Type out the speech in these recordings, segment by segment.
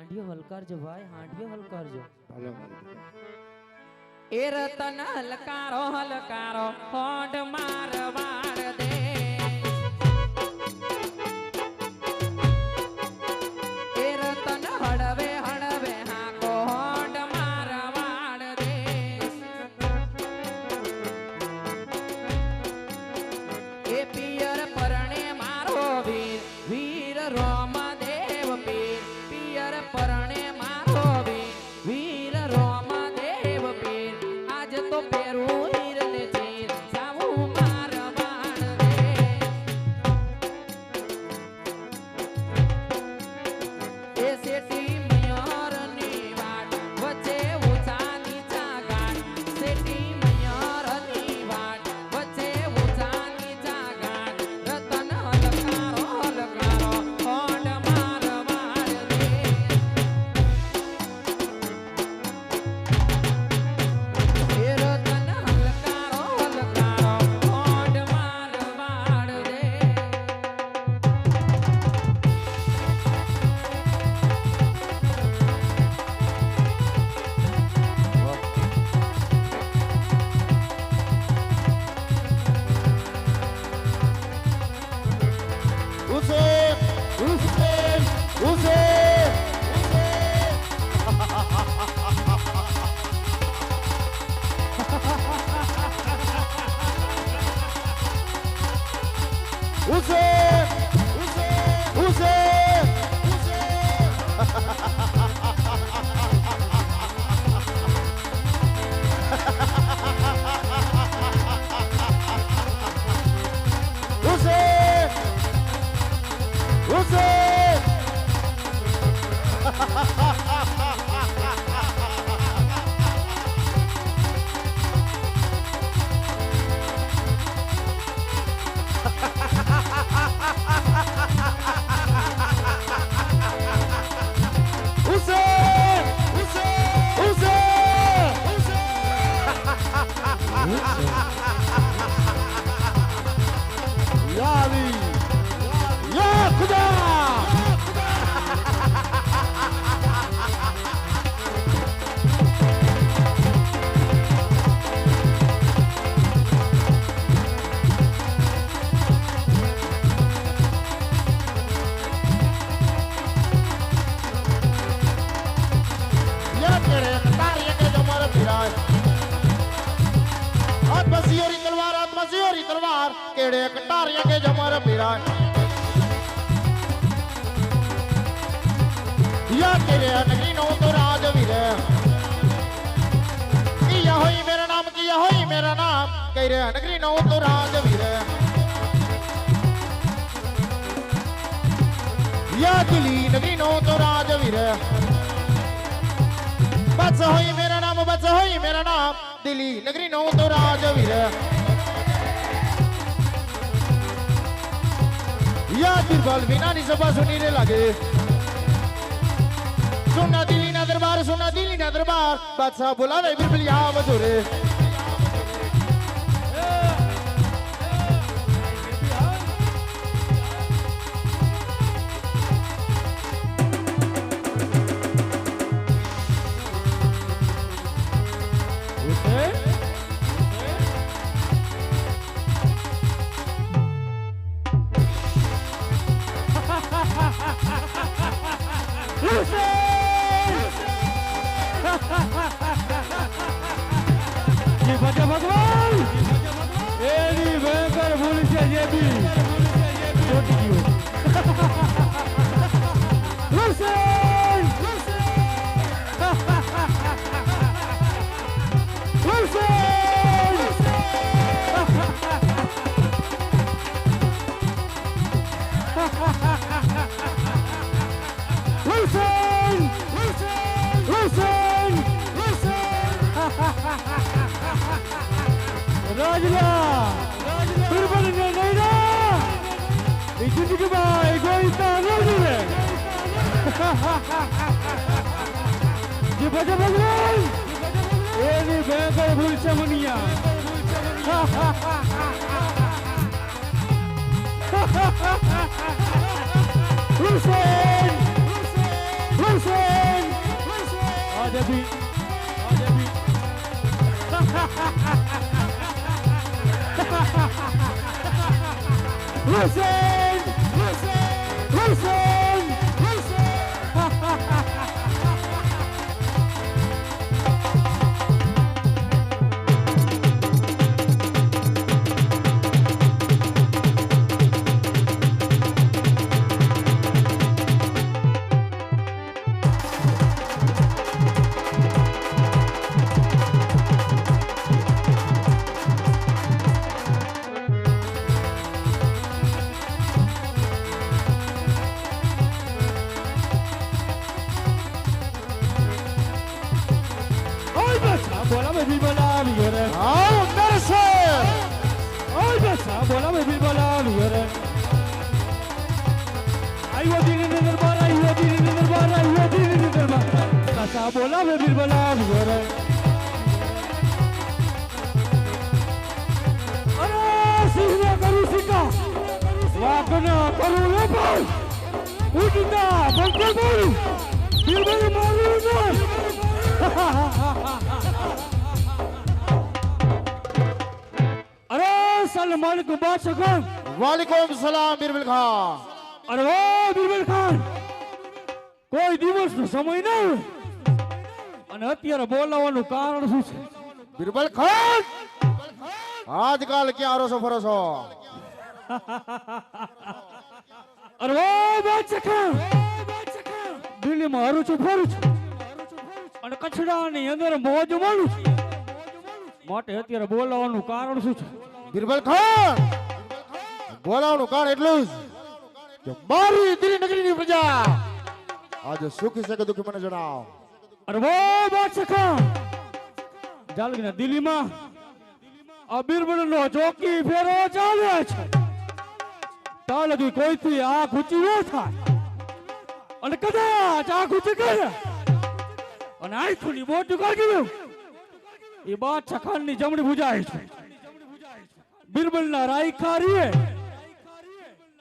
હાંડિયો હલકારજો ભાઈ, હાંડિયો હલકારજો. ભલે ભલે. એ રતન હલકારો હલકારો હોડ મારવાડ દે. એ રતન હળવે હળવે હાકો હોડ મારવાડ દે. એ પિયર પરણે મારો વીર વીર રોમદેવ પીર. પિયર પરણે મારો વીર વીર રોમદેવ પીર. આજ તો પેરું હીર ને ચીર સાવું મારવાડ દે. એ શેઠી મયુરની વાટ વચ્ચે ઊંચા નીચા ઘાટ. શેઠી મયુરની વાટ વચ્ચે ઊંચા નીચા ઘાટ. રતન હલકારો હલકારો હોડ મારવાડ દે. એ રતન હલકારો હલકારો હોડ મારવાડ દે. Hussein! Hussein! Hussein! Hussein! Hussein! Hussein! Hussein! Hussein! Hussein! Hussein! Hussein! Ya Ali! Ya Khuda! Ya तेरे तारिया के जमर फिराए आत्मसियोरी तलवार केड़े कटारिया के जमर फिराए या तेरे नगरी नो तो राजवीर किया होई मेरा नाम केरे नगरी नो तो राजवीर या दिल्ली नगरी नो तो राजवीर बच होई मेरा नाम दिल्ली नगरी नो तो राजवीर या दिलबाल बिना नी सभा सुनी रे लगे सुना दिल्ली ना दरबार बादशाह बुलावे बिरबलिया मधुरे ભગવાન એની ભયંકર ભૂલ છે જે બી છોટી ગયું Hussain Hussain Hussain Hussain Rajla, Birbal ne neyda? İkinci gibi egoistan Rajla. Cepat Bhagwan, ini bengkar bhul chamaniya. Hussein, Hussein. भी आज भी हुसैन हुसैन हुसैन बोला मैं भी बोला भी रे आओ मेरे से ओए बसा बोला मैं भी बोला भी रे आई वो दिन दरबार आई वो दिन दरबार आई वो दिन दरबार बसा बोला मैं भी बोला भी रे अरे सीधा करू सीधा वाकना करू रे भाई उठना बंकर बोलू दिल में मारू ना अरे सलमान को बादशाह खान वालेकुम सलाम बिरबल खान अरे ओ बिरबल ખાન કોઈ દિવસનો સમય ન હોય અને અત્યારે બોલાવવાનું કારણ શું છે बिरबल खान आजकल क्या रोसो फरोसो અરે ઓ બાદશાહ ખાન દિલ્હીમાં હરું છું ફરું છું અને કચડાની અંદર મોજ માણું છું માટે અત્યારે બોલાવવાનું કારણ શું છે बिरबल खान બોલાવવાનું કારણ એટલું જ કે મારી દિલ્હી નગરીની પ્રજા આજે સુખી છે કે દુઃખી મને જણાવ અરે ઓ બાદશાહ ખાન જાલગીના દિલ્હીમાં આ બિરબલનો ચોકી ફેરો ચાલે છે તાલ લગી કોઈથી આંખ ઊંચી ન થાય અને કદાચ આંખ ઊંચી કરે અને આંખની મોટું કાઢી દઉં એ બાદશાહ ખાનની જમણી ભુજાય છે બિરબલના રાયખા રીએ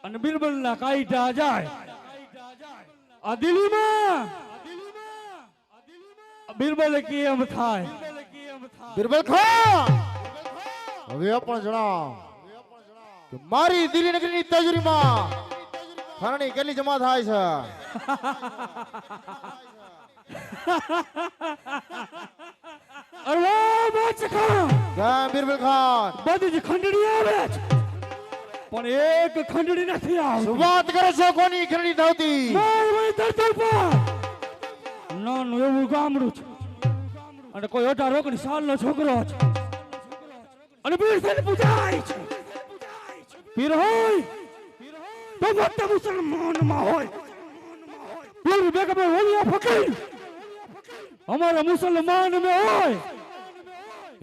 અને બિરબલના કાઈટા જાય આ દિલ્હીમાં બિરબલ કેમ થાય बिरबल खान હવે પણ જણાવ કે મારી દિલ્હી નગરીની તજરીમાં ખાનની કેટલી જમા થાય છે અરે ઓ બાદશાહ ખાન કેમ बिरबल ખાન બધી જ ખંડણી આવે છે પણ એક ખંડણી નથી આવતી શું વાત કરો છો કોની ખંડણી થતી મારી ધરતી પર નાનું એવું ગામડું છે અને કોઈ 18-19 સાલનો છોકરો છે અને પીર થઈને પૂજાય છે પીર હોય તો મોટા મુસલમાનમાં હોય પીર બેગમે ઓલિયા ફકીર हमारा मुसलमान में होय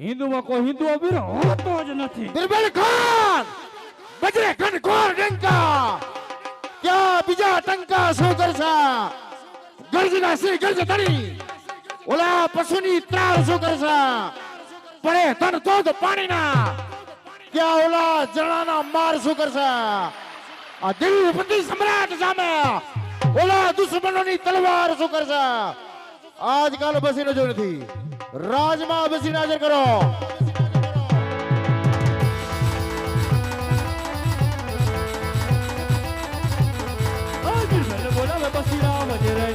हिंदू में कोई हिंदू अबीर होतो ज નથી बिरबल खान बजरे खन कोर डंका क्या बीजा टंका सो करसा गरजना से गरज तड़ी ओला पशुनी त्राल सो करसा पड़े तन तो पानी ना क्या ओला जणाना मार सो करसा आ दिल्ली पति सम्राट सामे ओला दुश्मनोनी तलवार सो करसा આજકાલ બસી નજર નથી રાજમાં બસી નજર કરો बिरबल बोला मैं बसीरा बजे रे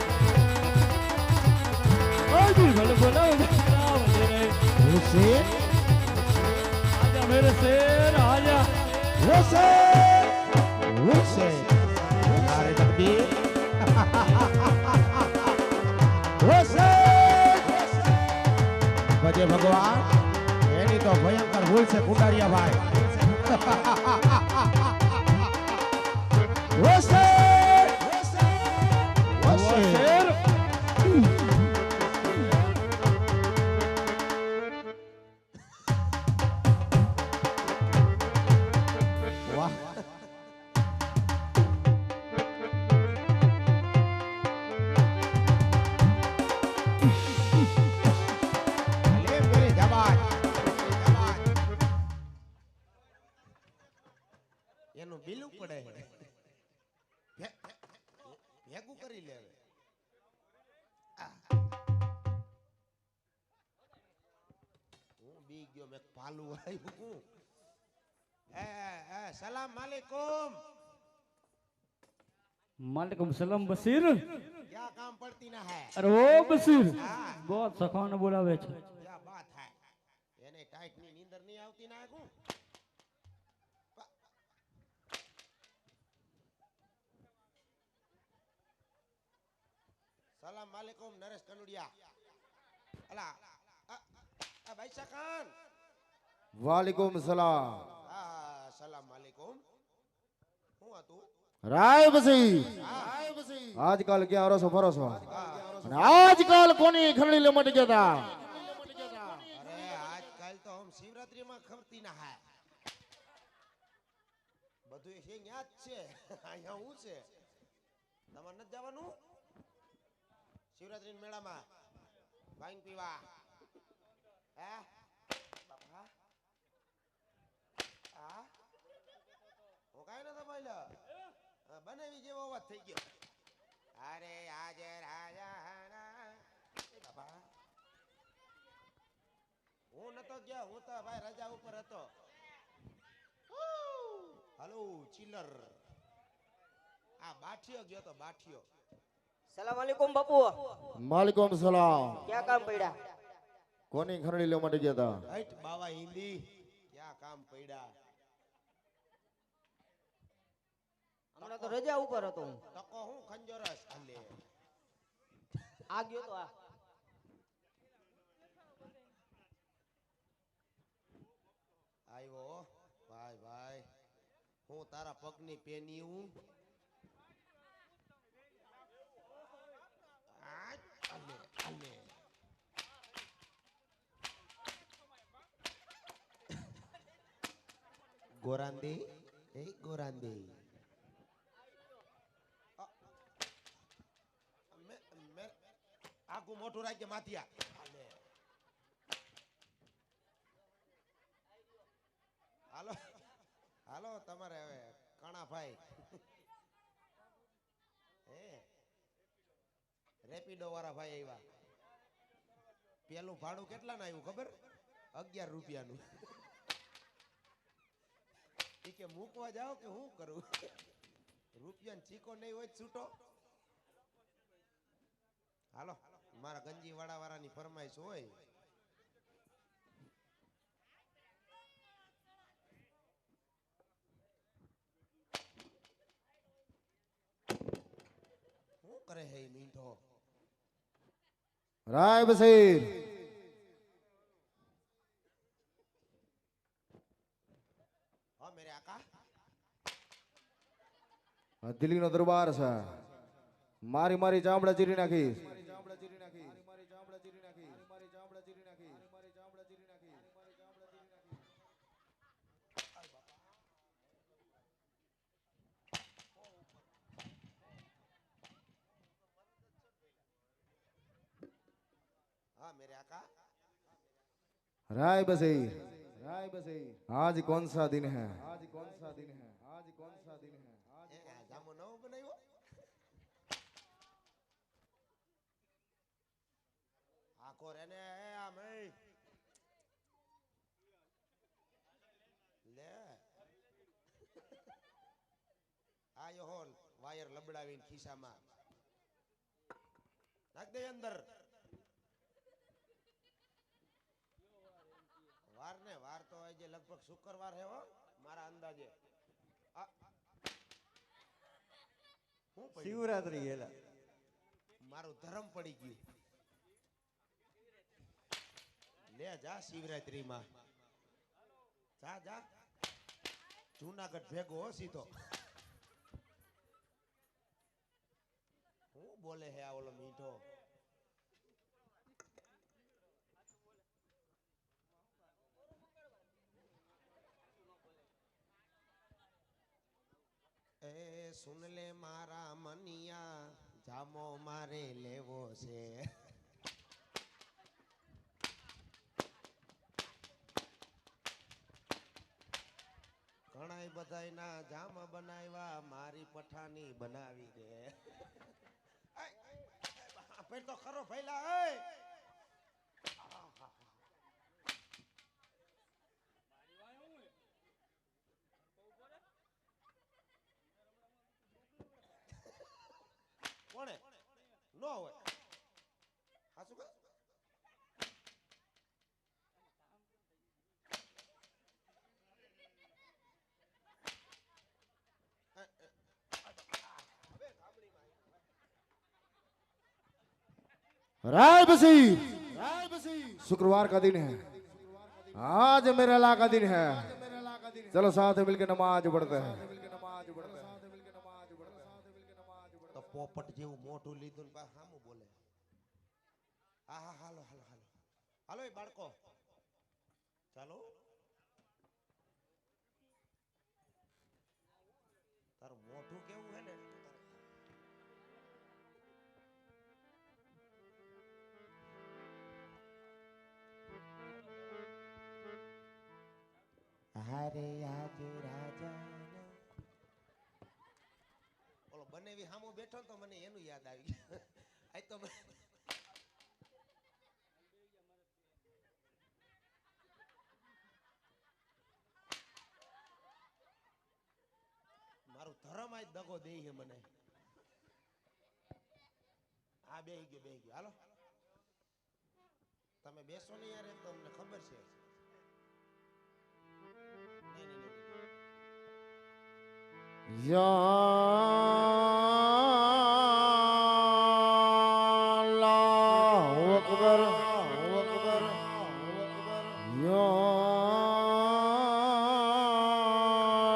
बिरबल बोला मैं बसीरा बजे रे हुसैन आजा मेरे शेर आजा हुसैन हुसैन नारे तकबीर भजे भगवान एनी तो भयंकर भूल से कुटारिया भाई शेर वाह એનું બિલું પડે ગયો મેં પાલું આવ્યું સલામ વાલેકુમ मालिकुम सलाम बशीर क्या काम પડતી ના હે अरे ओ बशीर हाँ। बहुत सखाने बोलावे छे क्या बात है એને ટાઈટ ની નીંદર નહીં આવતી ના હું સલામ વાલેકુમ નરેશ કનુડિયા અલા ભાઈ ખાન વાલેકુમ સલામ સલામ વાલેકુમ હું હતું રાય બસી આજકાલ ક્યાં રસો ફરસો અને આજકાલ કોની ખરડી લે મટી ગયા અરે આજકાલ તો હમ શિવરાત્રી માં ખબતી ના હે બધું છે ન્યા જ છે અહીંયા હું છે તમારે નથી જવાનું શિવરાત્રી મેળામાં વાઈન પીવા હે બાપા હા હું કાઈ નતો બોલ્યો બનાવી જેવો અવાજ થઈ ગયો અરે આજે રાજા બાપા હું નતો ગયો હું તો ભાઈ રજા ઉપર હતો હાલો ચિલર આ બાઠિયો ગયો તો બાઠિયો સલામ વાલેકુમ બાપુ માલિકુમ સલામ ક્યાં કામ પડ્યા કોની ખરડી લે મટી ગયા હટ બાવા હિન્દી ક્યાં કામ પડ્યા હમણાં તો રજા ઉપર હતો હું તકો હું ખંજરસ ખાલે આ ગયો તો આ આવ્યો ભાઈ ભાઈ હું તારા પગની પેની હું આલે આલે ગોરાંદી એ ગોરાંદી આગું મોટું રાખજે માથિયા આલે હાલો હાલો તમારે હવે કણા ભાઈ હે રેપિડો વાળા ભાઈ આવ્યા પેલું ભાડું કેટલા ના આવ્યું ખબર 11 રૂપિયાનું ઈ કે મૂકવા જાઓ કે હું કરું રૂપિયાનો ચીકો નહીં હોય છૂટો હાલો મારા ગંજી વાળાની ફરમાઈશ હોય શું કરે હે ઈ મીંઢો રાય બસીર હા મેરે આકા આ દિલ્હીનો દરબાર છે મારી મારી ચામડા ચીરી નાખીશ हाँ मेरे आका राय बसीर आज कौन सा दिन है आज कौन सा दिन है आज कौन सा दिन है જામો નવો બનાવ્યો આખો રેને આમ લે આયો હોલ વાયર લબડાવીને ખિસ્સામાં નાખ દે અંદર વાર તો આજે લગભગ શુક્રવાર હે હો મારા અંદાજે શિવરાત્રી ગયેલા મારું ધર્મ પડી ગયું લે જા શિવરાત્રીમાં જા જા જૂનાગઢ ભેગો હો સીધો હું બોલે હે આ ઓલો મીઠો એ સુન લે મારા મનિયા જામો મારે લેવો છે ઘણાય બધાય ના જામ બનાવ્યા મારી પઠાની બનાવી દે પેટ તો ખરો ફેલા ન હોય હા શું કહે राय बसीर शुक्रवार का दिन है, आज मेरा का दिन है। चलो साथ में मिलकर नमाज पढ़ते हैं। તો પોપટ જેવું મોટું લીધું ને પાછું સામું બોલે હા હા હાલો હાલો હાલો હાલો એ બાળકો ચાલો તારું મોઢું કેવું હે ને હારે આજ રાજા ઓલો બનેવી હામો બેઠો ને તો મને એનું યાદ આવી ગયું આજ તો મારું ધર્મ આજ દગો દે છે મને આ બેહી ગયો હાલો તમે બેસો ને યાર તો અમને ખબર છે નહીં, નહીં, નહીં. या अल्लाहु अकबर या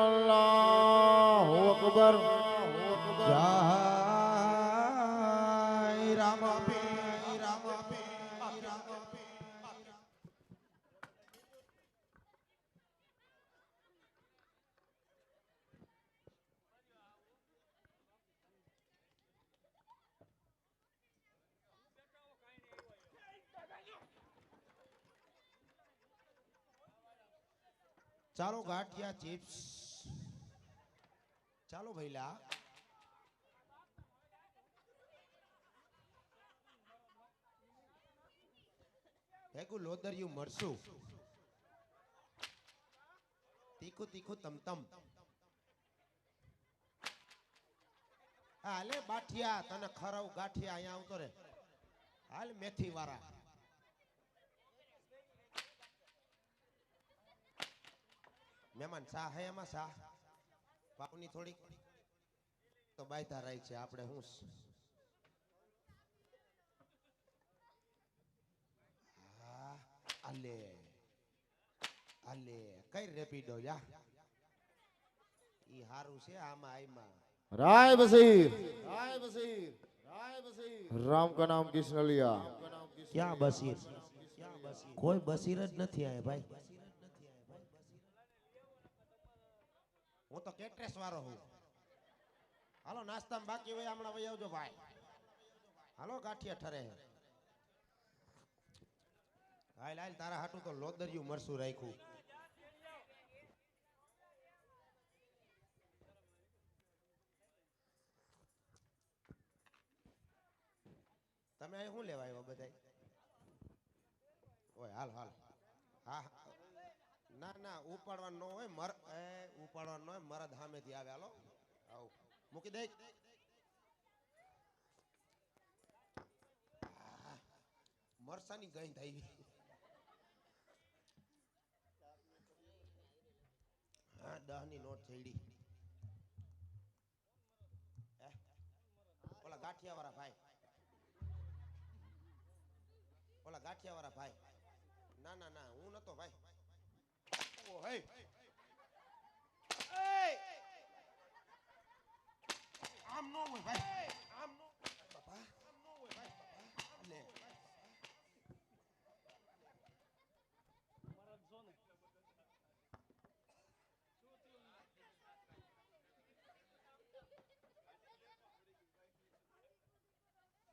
अल्लाहु अकबर જય રામ પીર રામ પીર ચાલો ગાંઠિયા ચિપ્સ ચાલો ભઈલા ભેગું લોદરિયું મરસું તીખું તીખું તમતમ હાલે બાઠિયા તને ખરાવ ગાંઠિયા અહીંયા આવતો રે હાલ મેથી વાળા મહેમાન શાહ હે એમાં શાહ પાવની થોડીક તો બાયતા રહી છે આપણે હું હા આલે આલે કઈ રેપિડો યા ઈ હારું છે આમાં આઈમાં राय बसीर राम का नाम किसने लिया? ક્યાં બસીર કોઈ બસીર જ નથી આય ભાઈ હું તો કેટરેસ વાળો હું હાલો નાસ્તામાં બાકી હોય હમણાં વહી આવજો ભાઈ હાલો ગાંઠિયા ઠરે હાલ હાલ તારા હાટું તો લોદરિયું મરસું રાખ્યું તમે અહીં શું લેવા આવ્યા બધા ઓય હાલ હાલ હા ના ના ઉપાડવાનું ન હોય ઉપાડવાનું ન હોય મરદ સામેથી આવે હાલો આવ મૂકી દે મરસાની ગંધ આવી હા 10 ની નોટ છેડી ઓલા ગાંઠિયા વાળા ભાઈ ના ના ના હું નતો ભાઈ ઓ હે આમ નો હોય ભાઈ આમ નો બાપા આમ નો હોય ભાઈ બાપા લે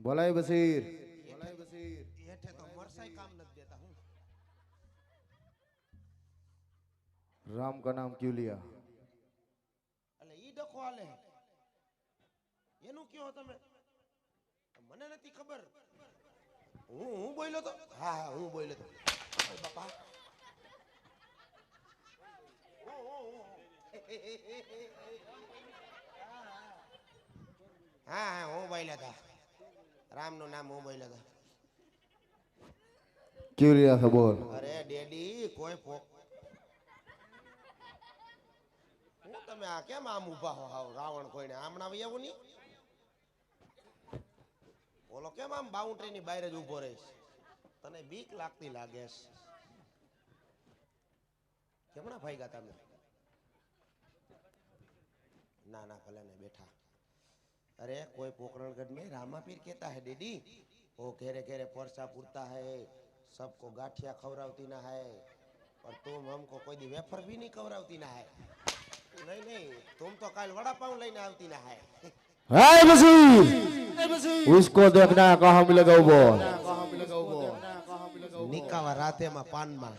बोलाय बसीर હેઠે તો મરસાઈ કામ નથી દેતા હું राम का नाम क्यों लिया? એટલે ઈ ડખો આલે એનું કયો તમે મને નથી ખબર હું બોલ્યો તો હા હા હું બોલ્યો તો ઓય બાપા હા હા હું બોલ્યો તો રામનું નામ હું બોલ્યો હતો. क्यों लिया था बोल અરે ડેડી કોઈ હું તમે આ કેમ આમ ઊભા હો હાવ રાવણ કોઈને આમણા આવી આવું નહીં ઓલો કેમ આમ બાઉન્ડ્રી ની બહાર જ ઊભો રહીશ તને બીક લાગતી લાગે છે કેમણા ભાગ્યા તમે ના ના ભલે ને બેઠા अरे कोई पोखरणगढ़ में रामापीर कहता है दीदी वो घेरे घेरे परसा पुरता है सबको गाठिया खवरावती ना है और तुम हमको कोई दी वेफर भी नहीं खवरावती ना है नहीं नहीं तुम तो कल वड़ा पाव लेने आवती ना है हाय बसी उसको देखना कहाँ मिलेगा वो बोल निकावा राते में पान में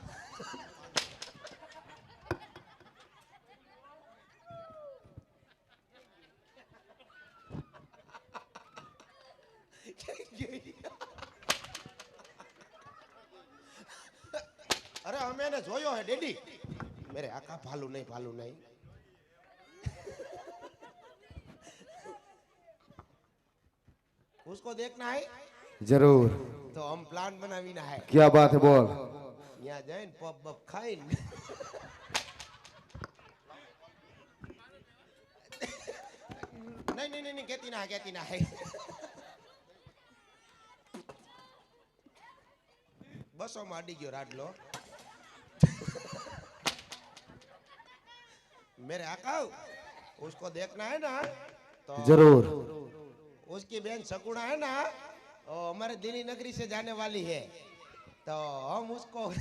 अरे हमें ने जोयो है डेडी मेरे आका भालू नहीं उसको देखना है जरूर तो हम प्लान बनावीना है क्या बात है बोल यहाँ जाए पब बब खाई नहीं कहती ना है बसों में अड़ी गयो राडलो मेरे आका उसको देखना है ना तो जरूर उसकी बहन शकुना है ना वो हमारे दिल्ली नगरी से जाने वाली है तो हम उसको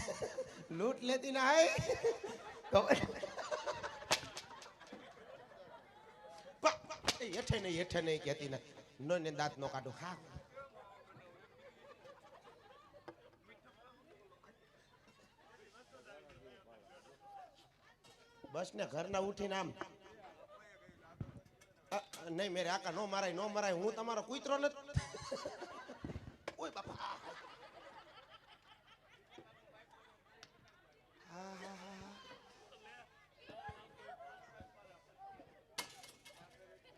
लूट लेती ना है तो येठे नहीं कहती ना नो ने दांत नो काटो खा बस ने घर ना उठी नाम नहीं मेरे आका नो माराय हूँ तमारो कुतरो न ओए बापा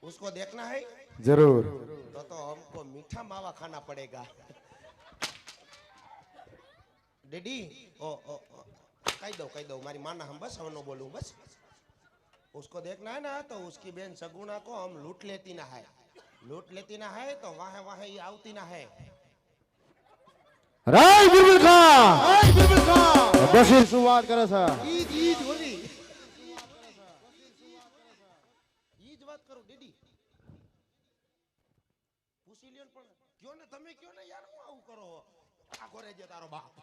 उसको देखना है जरूर तो हमको मीठा मावा खाना पड़ेगा डैडी ओ कह दो मारी माना हम बस हम बोलूं बस उसको देखना है ना तो उसकी बहन सगुना को हम लूट लेती ना है तो वहां ये आवती ना है राय बिरबल खान बशीर शुरुआत करे છે ईद होली ईद बात करो डीडी પૂછી લ્યો પણ કયો ને તમે કયો ને યાર હું આવું કરો આ ઘરે જે તારો બાપ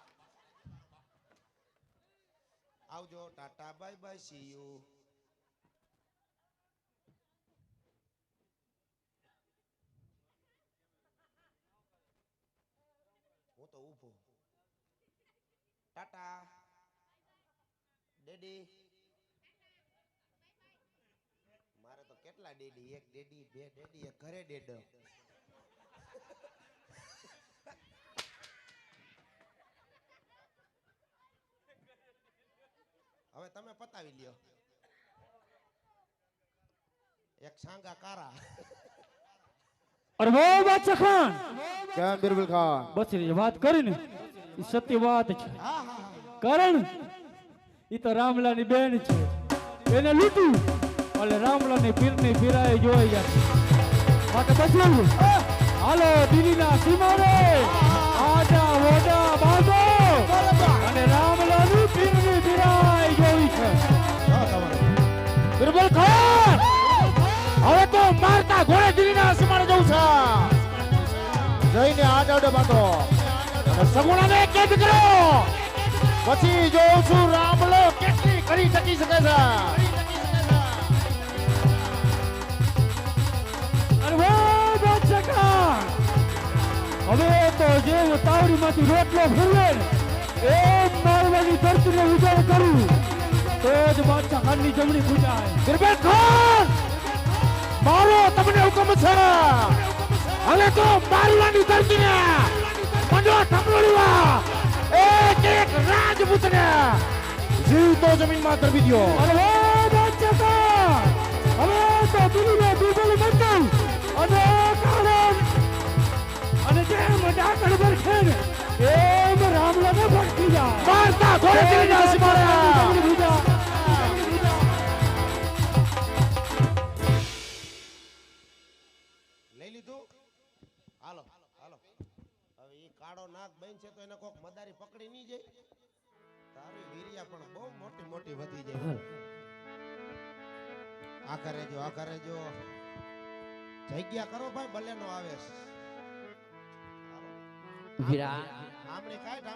આવજો Tata bye bye see you હું તો ઊભો ટાટા ડેડી મારે તો કેટલા ડેડી એક ડેડી બે ડેડી એક ઘરે ડેડ હવે તમે પતાવી લ્યો એક સાંગા કારા અરે વો બાદશાહ ખાન क्या बिरबल खान બસ એ વાત કરી ને એ સત્ય વાત છે કારણ એ તો રામલાની બેન છે એને લૂંટ્યું એટલે રામલાની પીરની ફિરાય જોઈ ગયા માટે બચવું હાલો દિલ્હીના સીમારે આજા વોડા બાંધો અને રામલાની પીરની ફિરાય જોઈ છે बिरबल खान હવે તો મારતા ઘોડે દિલ્હીના સીમાડે જવું છે જઈને આડાવડે બાંધો અને સગુણાને કેદ કરો પછી જોઉં છું રામલો કેટલી કરી શકી શકે છે અરે વાહ બાદશાહ ખાન હવે તો જે તાવડીમાંથી રોટલો ફેરવે ને એ મારવાની ધરતીને ઉજાડ કરું તો જ બાદશાહ ખાનની જમણી પૂજાય बिरबल खान મારો તમને હુકમ છે હવે તો મારવાની ધરતીને મંડો થંભળવા એક એક રાજપૂતને જીવતો જમીનમાં તરવી દ્યો અરે વાહ બાદશાહ ખાન હવે તો દિલ્હીને બીજલ મંડળ અને કારણ અને ઘોડેશ્રીના સીમાડા. લઈ લીધું હાલો હાલો હવે ઈ કાળો નાગ બન છે તો એને કોક મદારી પકડી નહીં જાય તારી વીરિયા પણ બહુ મોટી મોટી વધી જાય આ કરે જો જગ્યા કરો ભાઈ બલેનો આવે છે વીરા આમણી કાઢ